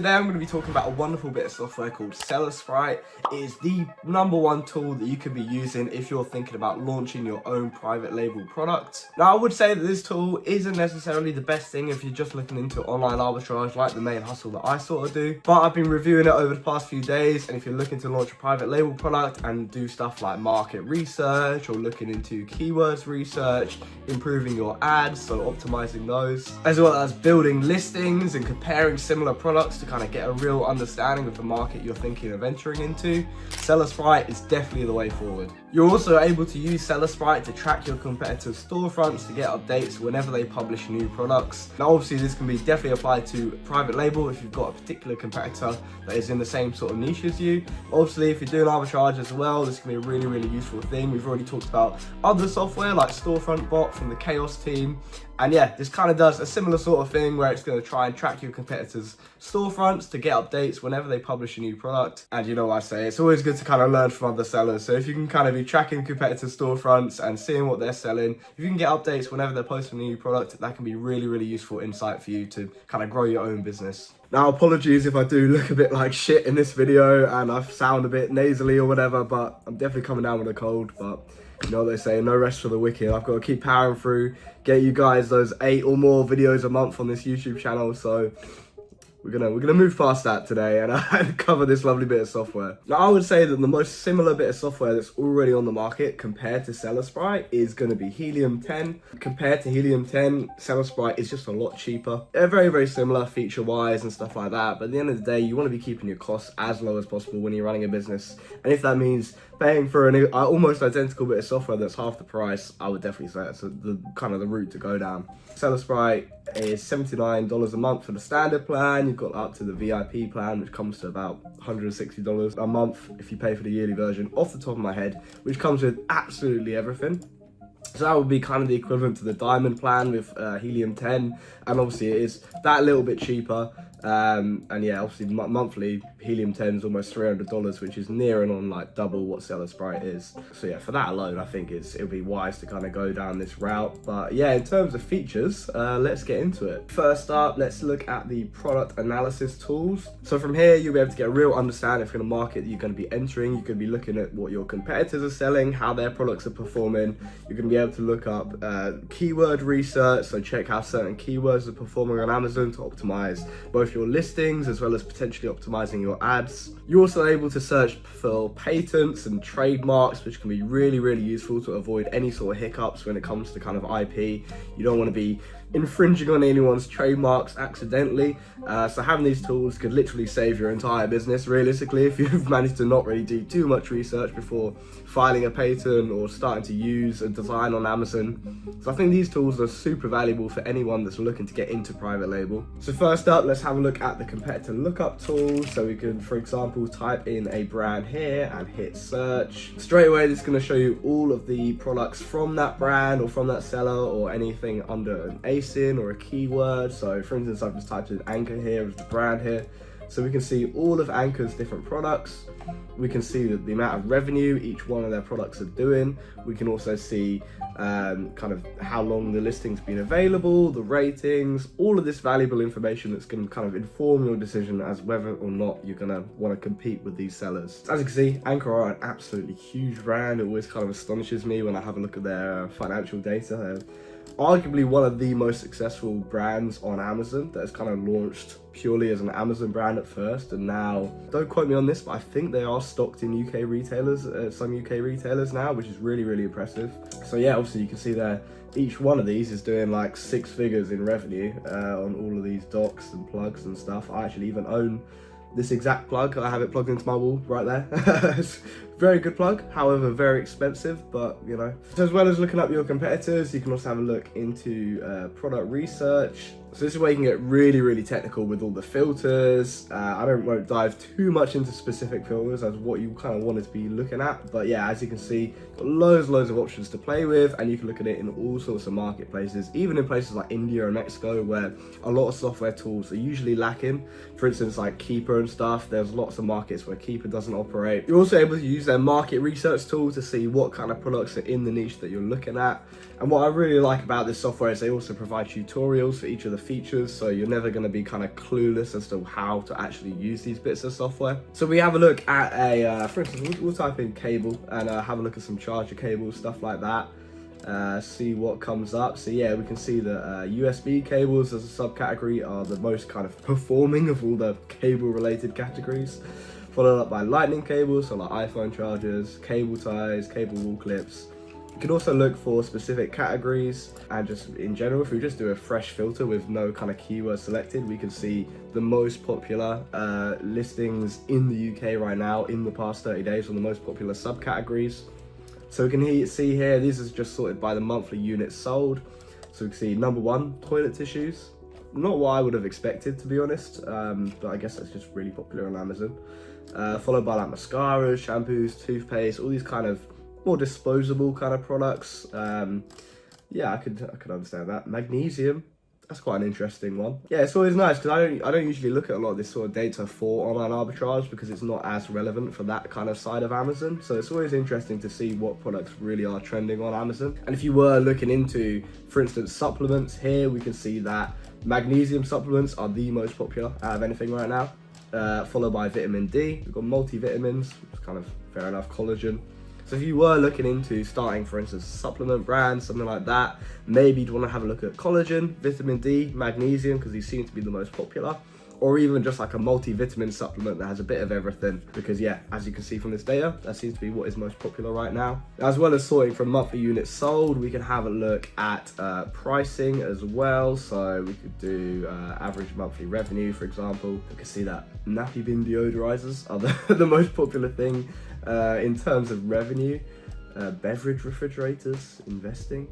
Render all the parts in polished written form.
Today I'm going to be talking about a wonderful bit of software called SellerSprite. It is the #1 tool that you could be using if you're thinking about launching your own private label product. Now, I would say that this tool isn't necessarily the best thing if you're just looking into online arbitrage like the main hustle that I sort of do, but I've been reviewing it over the past few days, and if you're looking to launch a private label product and do stuff like market research or looking into keywords research, improving your ads, so optimizing those, as well as building listings and comparing similar products to kind of get a real understanding of the market you're thinking of entering into, SellerSprite is definitely the way forward. You're also able to use SellerSprite to track your competitors' storefronts to get updates whenever they publish new products. Now obviously this can be definitely applied to private label if you've got a particular competitor that is in the same sort of niche as you. Obviously if you're doing arbitrage as well, this can be a really useful thing. We've already talked about other software like Storefront Bot from the Chaos team. And yeah, this kind of does a similar sort of thing where it's going to try and track your competitors' storefronts to get updates whenever they publish a new product. And you know what I say, it's always good to kind of learn from other sellers. So if you can kind of be tracking competitors' storefronts and seeing what they're selling, if you can get updates whenever they're posting a new product, that can be really useful insight for you to kind of grow your own business. Now, apologies if I do look a bit like shit in this video and I sound a bit nasally or whatever, but I'm definitely coming down with a cold. But you know what they say, no rest for the wicked. I've got to keep powering through, get you guys those 8 or more videos a month on this YouTube channel. So we're gonna move past that today and cover this lovely bit of software. Now, I would say that the most similar bit of software that's already on the market compared to SellerSprite is going to be Helium 10. Compared to Helium 10, SellerSprite is just a lot cheaper. They're very similar feature-wise and stuff like that, but at the end of the day, you want to be keeping your costs as low as possible when you're running a business. And if that means paying for an almost identical bit of software that's half the price, I would definitely say that's the route to go down. SellerSprite is $79 a month for the standard plan. You've got up to the VIP plan, which comes to about $160 a month if you pay for the yearly version, off the top of my head, which comes with absolutely everything. So that would be kind of the equivalent to the diamond plan with Helium 10, and obviously it is that little bit cheaper. And yeah, obviously monthly Helium 10 is almost $300, which is near and on like double what SellerSprite is. So yeah, for that alone, I think it'll be wise to kind of go down this route. But yeah, in terms of features, let's get into it. First up, let's look at the product analysis tools. So from here, you'll be able to get a real understanding for the market that you're going to be entering. You can be looking at what your competitors are selling, how their products are performing. You're going to be able to look up keyword research, so check how certain keywords are performing on Amazon to optimize both your listings as well as potentially optimizing your ads. You're also able to search for patents and trademarks, which can be really useful to avoid any sort of hiccups when it comes to kind of IP. You don't want to be infringing on anyone's trademarks accidentally. So having these tools could literally save your entire business realistically if you've managed to not really do too much research before filing a patent or starting to use a design on Amazon. So I think these tools are super valuable for anyone that's looking to get into private label. So first up, let's have a look at the competitor lookup tool. So we can, for example, type in a brand here and hit search. Straight away, this is going to show you all of the products from that brand or from that seller or anything under an ASIN or a keyword. So for instance, I've just typed in Anchor here as the brand here. So we can see all of Anchor's different products. We can see the amount of revenue each one of their products are doing. We can also see kind of how long the listing's been available, the ratings, all of this valuable information that's going to kind of inform your decision as whether or not you're going to want to compete with these sellers. As you can see, Anchor are an absolutely huge brand. It always kind of astonishes me when I have a look at their financial data. They're arguably one of the most successful brands on Amazon that has kind of launched purely as an Amazon brand at first, and now, don't quote me on this, but I think they are stocked in UK retailers, some UK retailers now, which is really impressive. So yeah, obviously you can see there, each one of these is doing like 6 figures in revenue on all of these docks and plugs and stuff. I actually even own this exact plug. I have it plugged into my wall right there. It's a very good plug, however very expensive, but you know. So as well as looking up your competitors, you can also have a look into product research. So this is where you can get really technical with all the filters. I won't dive too much into specific filters as what you kind of wanted to be looking at, but yeah, as you can see, got loads of options to play with, and you can look at it in all sorts of marketplaces, even in places like India and Mexico, where a lot of software tools are usually lacking. For instance, like Keeper and stuff, there's lots of markets where Keeper doesn't operate. You're also able to use their market research tool to see what kind of products are in the niche that you're looking at. And what I really like about this software is they also provide tutorials for each of the features, so you're never going to be kind of clueless as to how to actually use these bits of software. So we have a look at a, for instance, we'll type in cable and have a look at some charger cables, stuff like that. See what comes up. So yeah, we can see that USB cables as a subcategory are the most kind of performing of all the cable related categories, followed up by lightning cables, so like iPhone chargers, cable ties, cable wall clips. You can also look for specific categories, and just in general, if we just do a fresh filter with no kind of keyword selected, we can see the most popular listings in the UK right now in the past 30 days on the most popular subcategories. So we can see here, these are just sorted by the monthly units sold. So we can see number 1, toilet tissues. Not what I would have expected, to be honest, but I guess that's just really popular on Amazon. Followed by like mascaras, shampoos, toothpaste, all these kind of more disposable kind of products. Yeah, I could understand that. Magnesium, that's quite an interesting one. Yeah, it's always nice because I don't usually look at a lot of this sort of data for online arbitrage because it's not as relevant for that kind of side of Amazon. So it's always interesting to see what products really are trending on Amazon. And if you were looking into, for instance, supplements, here we can see that magnesium supplements are the most popular out of anything right now, followed by vitamin D. We've got multivitamins, which is kind of fair enough, collagen. So if you were looking into starting, for instance, a supplement brand, something like that, maybe you'd want to have a look at collagen, vitamin D, magnesium, because these seem to be the most popular, or even just like a multivitamin supplement that has a bit of everything, because yeah, as you can see from this data, that seems to be what is most popular right now. As well as sorting from monthly units sold, we can have a look at pricing as well. So we could do average monthly revenue, for example. We can see that nappy bin deodorizers are the most popular thing in terms of revenue. Beverage refrigerators, investing.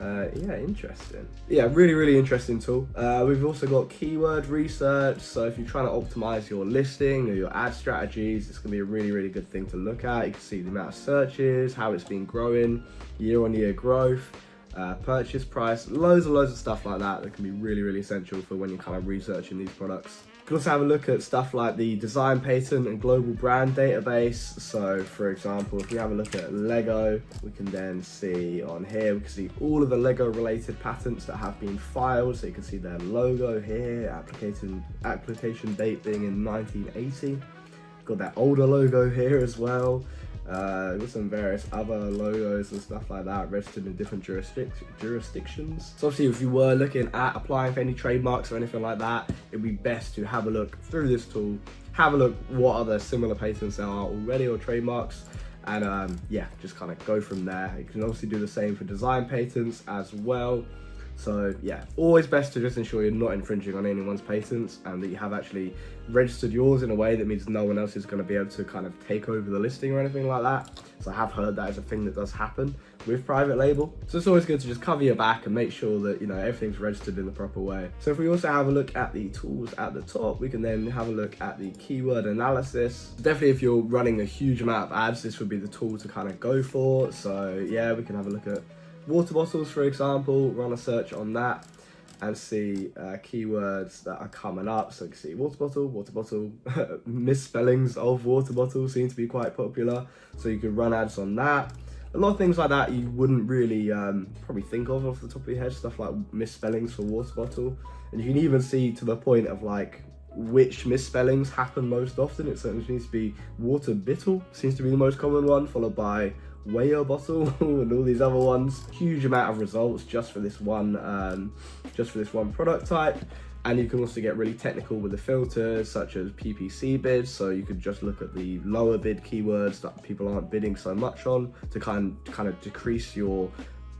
Yeah, interesting. Yeah, really interesting tool. We've also got keyword research. So if you're trying to optimize your listing or your ad strategies, it's gonna be a really good thing to look at. You can see the amount of searches, how it's been growing, year-on-year growth, purchase price, loads of stuff like that that can be really essential for when you're kind of researching these products. You can also have a look at stuff like the design patent and global brand database. So for example, if we have a look at Lego, we can then see on here, we can see all of the Lego related patents that have been filed. So you can see their logo here, application date being in 1980. Got that older logo here as well. With some various other logos and stuff like that registered in different jurisdictions. So obviously if you were looking at applying for any trademarks or anything like that, it'd be best to have a look through this tool, have a look what other similar patents there are already or trademarks, and yeah, just kind of go from there. You can obviously do the same for design patents as well. So yeah, always best to just ensure you're not infringing on anyone's patents and that you have actually registered yours in a way that means no one else is going to be able to kind of take over the listing or anything like that. So I have heard that is a thing that does happen with private label. So it's always good to just cover your back and make sure that, you know, everything's registered in the proper way. So if we also have a look at the tools at the top, we can then have a look at the keyword analysis. Definitely if you're running a huge amount of ads, this would be the tool to kind of go for. So yeah, we can have a look at water bottles, for example, run a search on that and see keywords that are coming up. So you can see water bottle, misspellings of water bottle seem to be quite popular. So you could run ads on that. A lot of things like that you wouldn't really probably think of off the top of your head, stuff like misspellings for water bottle. And you can even see to the point of like which misspellings happen most often. It certainly needs to be water bittle, seems to be the most common one, followed by whale bottle and all these other ones. Huge amount of results just for this one product type. And you can also get really technical with the filters such as PPC bids. So you could just look at the lower bid keywords that people aren't bidding so much on to kind of decrease your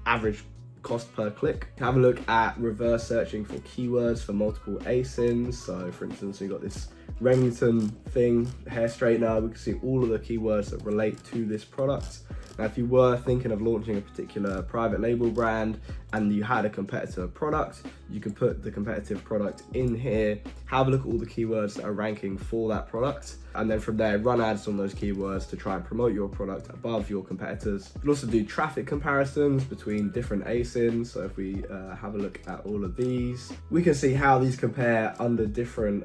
average cost per click. Have a look at reverse searching for keywords for multiple ASINs. So for instance, we've got this Remington thing, hair straightener. We can see all of the keywords that relate to this product. Now, if you were thinking of launching a particular private label brand and you had a competitor product, you could put the competitive product in here, have a look at all the keywords that are ranking for that product, and then from there, run ads on those keywords to try and promote your product above your competitors. You can also do traffic comparisons between different ASINs. So if we have a look at all of these, we can see how these compare under different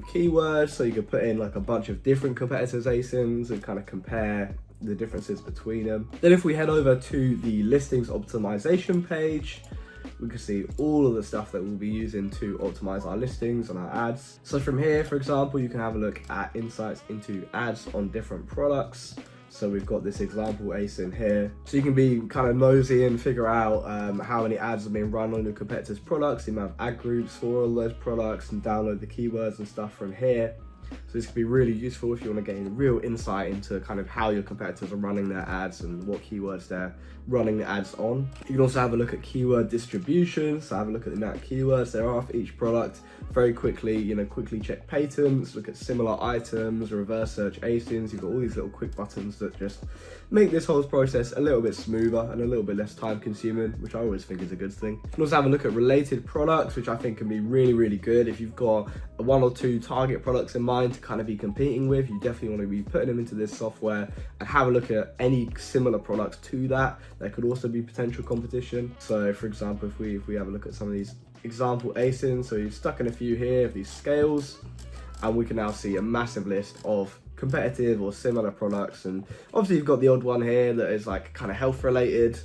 keywords. So you could put in like a bunch of different competitors' ASINs and kind of compare the differences between them. Then if we head over to the listings optimization page, we can see all of the stuff that we'll be using to optimize our listings and our ads. So from here, for example, you can have a look at insights into ads on different products. So we've got this example ASIN here. So you can be kind of nosy and figure out how many ads have been run on your competitors' products, the amount of ad groups for all those products, and download the keywords and stuff from here. So this could be really useful if you want to gain real insight into kind of how your competitors are running their ads and what keywords they're running the ads on. You can also have a look at keyword distribution. So have a look at the amount of keywords there are for each product. Very quickly, quickly check patents, look at similar items, reverse search ASINs. You've got all these little quick buttons that just make this whole process a little bit smoother and a little bit less time consuming, which I always think is a good thing. You can also have a look at related products, which I think can be really, really good. If you've got one or two target products in mind to kind of be competing with, you definitely want to be putting them into this software and have a look at any similar products to that. There could also be potential competition. So for example, if we have a look at some of these example ASINs, so you've stuck in a few here of these scales, and we can now see a massive list of competitive or similar products. And obviously you've got the odd one here that is like kind of health related.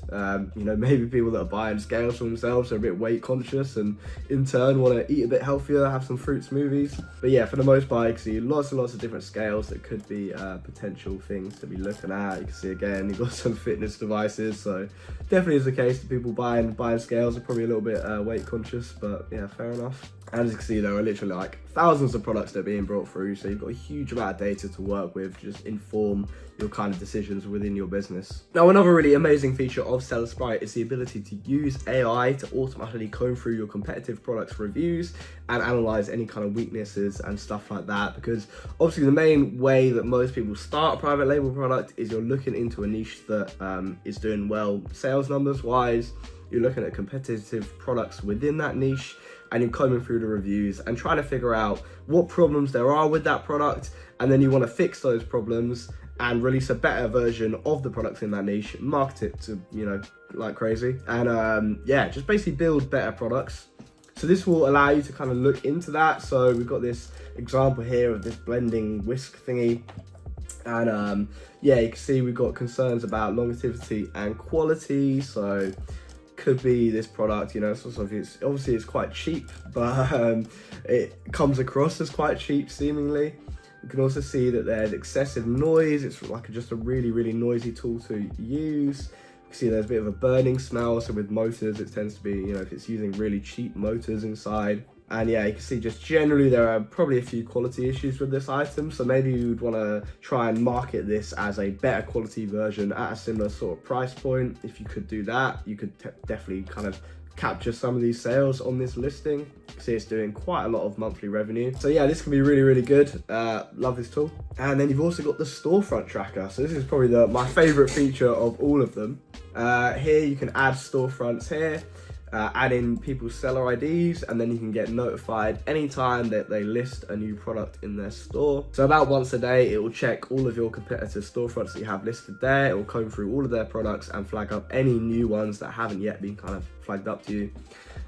Maybe people that are buying scales for themselves are a bit weight conscious and in turn want to eat a bit healthier, have some fruit smoothies. But yeah, for the most part, you can see lots and lots of different scales that could be potential things to be looking at. You can see again, you've got some fitness devices, so definitely is the case that people buying scales are probably a little bit weight conscious, but yeah, fair enough. And as you can see, there are literally like thousands of products that are being brought through, so you've got a huge amount of data to work with, just inform your kind of decisions within your business. Now, another really amazing feature of SellerSprite is the ability to use AI to automatically comb through your competitive products reviews and analyze any kind of weaknesses and stuff like that, because obviously the main way that most people start a private label product is you're looking into a niche that is doing well sales numbers wise. You're looking at competitive products within that niche, and you're combing through the reviews and trying to figure out what problems there are with that product, and then you want to fix those problems and release a better version of the products in that niche, market it to, like crazy, and just basically build better products. So this will allow you to kind of look into that. So we've got this example here of this blending whisk thingy, and you can see we've got concerns about longevity and quality. So could be this product, obviously it's quite cheap, but it comes across as quite cheap seemingly. You can also see that there's excessive noise. It's like just a really, really noisy tool to use. You can see there's a bit of a burning smell. So with motors, it tends to be, if it's using really cheap motors inside. And yeah, you can see just generally there are probably a few quality issues with this item. So maybe you'd want to try and market this as a better quality version at a similar sort of price point. If you could do that, you could definitely kind of capture some of these sales on this listing. You can see it's doing quite a lot of monthly revenue. So yeah, this can be really, really good. Love this tool. And then you've also got the storefront tracker. So this is probably my favorite feature of all of them. Here you can add storefronts here. Add in people's seller IDs, and then you can get notified anytime that they list a new product in their store. So about once a day, it will check all of your competitors' storefronts that you have listed there. It will comb through all of their products and flag up any new ones that haven't yet been kind of flagged up to you.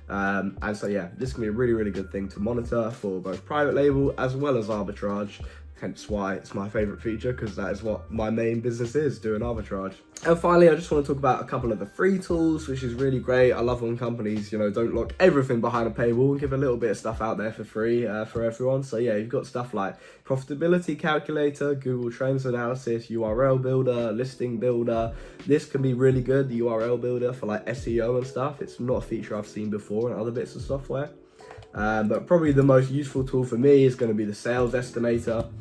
And so yeah, this can be a really, really good thing to monitor for both private label as well as arbitrage. Hence why it's my favorite feature, because that is what my main business is, doing arbitrage. And finally, I just want to talk about a couple of the free tools, which is really great. I love when companies, don't lock everything behind a paywall and give a little bit of stuff out there for free for everyone. So yeah, you've got stuff like profitability calculator, Google Trends analysis, URL builder, listing builder. This can be really good, the URL builder for like SEO and stuff. It's not a feature I've seen before in other bits of software. But probably the most useful tool for me is going to be the sales estimator.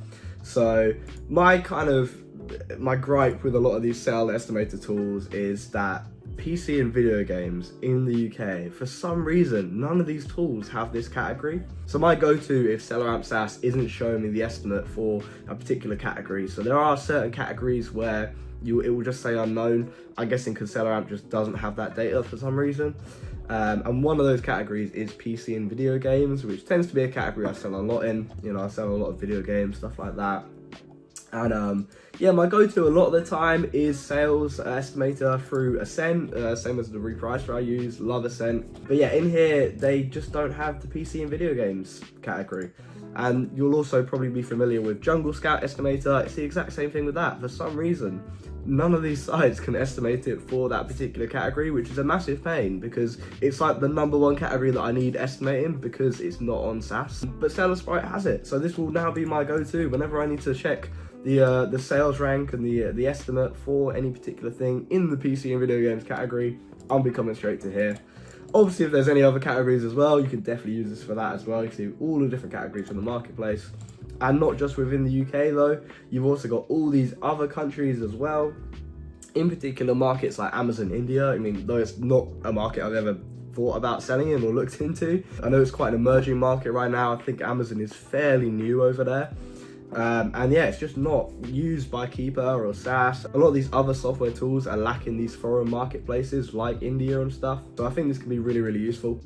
So my gripe with a lot of these sales estimator tools is that PC and video games in the UK, for some reason, none of these tools have this category. So my go-to if SellerAmp SaaS isn't showing me the estimate for a particular category. So there are certain categories where it will just say unknown. I'm guessing because SellerAmp just doesn't have that data for some reason. And one of those categories is PC and video games, which tends to be a category I sell a lot in. I sell a lot of video games, stuff like that. And my go-to a lot of the time is sales estimator through Ascent, same as the repricer I use, love Ascent. But yeah, in here, they just don't have the PC and video games category. And you'll also probably be familiar with Jungle Scout Estimator. It's the exact same thing with that. For some reason, none of these sites can estimate it for that particular category, which is a massive pain because it's like the #1 category that I need estimating because it's not on SaaS. But SellerSprite has it, so this will now be my go-to whenever I need to check the sales rank and the estimate for any particular thing in the PC and video games category. I'll be coming straight to here. Obviously, if there's any other categories as well, you can definitely use this for that as well. You can see all the different categories from the marketplace. And not just within the UK though, you've also got all these other countries as well. In particular, markets like Amazon India. I mean, though it's not a market I've ever thought about selling in or looked into. I know it's quite an emerging market right now. I think Amazon is fairly new over there. And yeah, it's just not used by Keeper or SaaS. A lot of these other software tools are lacking these foreign marketplaces like India and stuff. So I think this can be really, really useful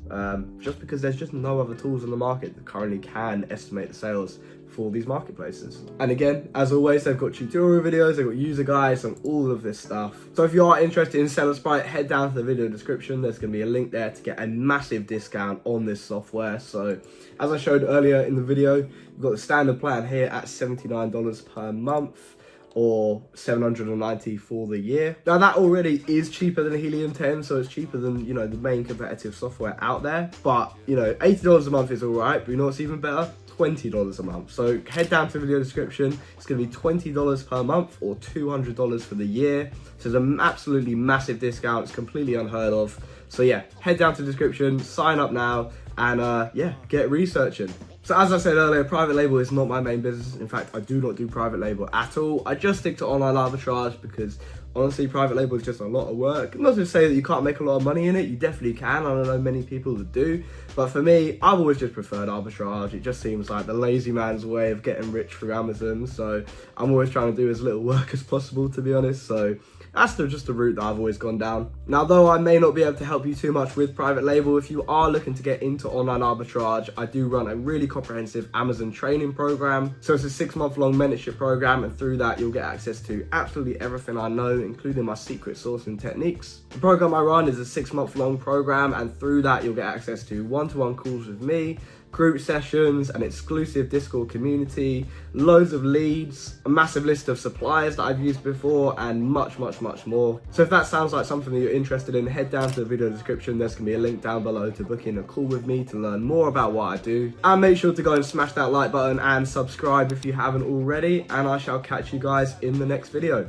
just because there's just no other tools on the market that currently can estimate the sales for these marketplaces. And again, as always, they've got tutorial videos, they've got user guides and all of this stuff. So if you are interested in SellerSprite, head down to the video description. There's going to be a link there to get a massive discount on this software. So as I showed earlier in the video, you've got the standard plan here at $79 per month or $790 for the year. Now that already is cheaper than Helium 10, so it's cheaper than, you know, the main competitive software out there. But, you know, $80 a month is all right, but you know what's even better? $20 a month. So head down to the video description. It's going to be $20 per month or $200 for the year. So it's an absolutely massive discount. It's completely unheard of. So yeah, head down to the description, sign up now, and yeah, get researching. So as I said earlier, private label is not my main business. In fact, I do not do private label at all. I just stick to online arbitrage because honestly, private label is just a lot of work. Not to say that you can't make a lot of money in it, you definitely can. I don't know many people that do. But for me, I've always just preferred arbitrage. It just seems like the lazy man's way of getting rich through Amazon. So I'm always trying to do as little work as possible, to be honest. So that's just the route that I've always gone down. Now, though I may not be able to help you too much with private label, if you are looking to get into online arbitrage, I do run a really comprehensive Amazon training program. So it's a 6-month-long mentorship program, and through that, you'll get access to absolutely everything I know, including my secret sourcing techniques. The program I run is a 6-month-long program, and through that, you'll get access to one-to-one calls with me, group sessions, an exclusive Discord community, loads of leads, a massive list of suppliers that I've used before, and much, much, much more. So if that sounds like something that you're interested in, head down to the video description. There's going to be a link down below to book in a call with me to learn more about what I do. And make sure to go and smash that like button and subscribe if you haven't already, and I shall catch you guys in the next video.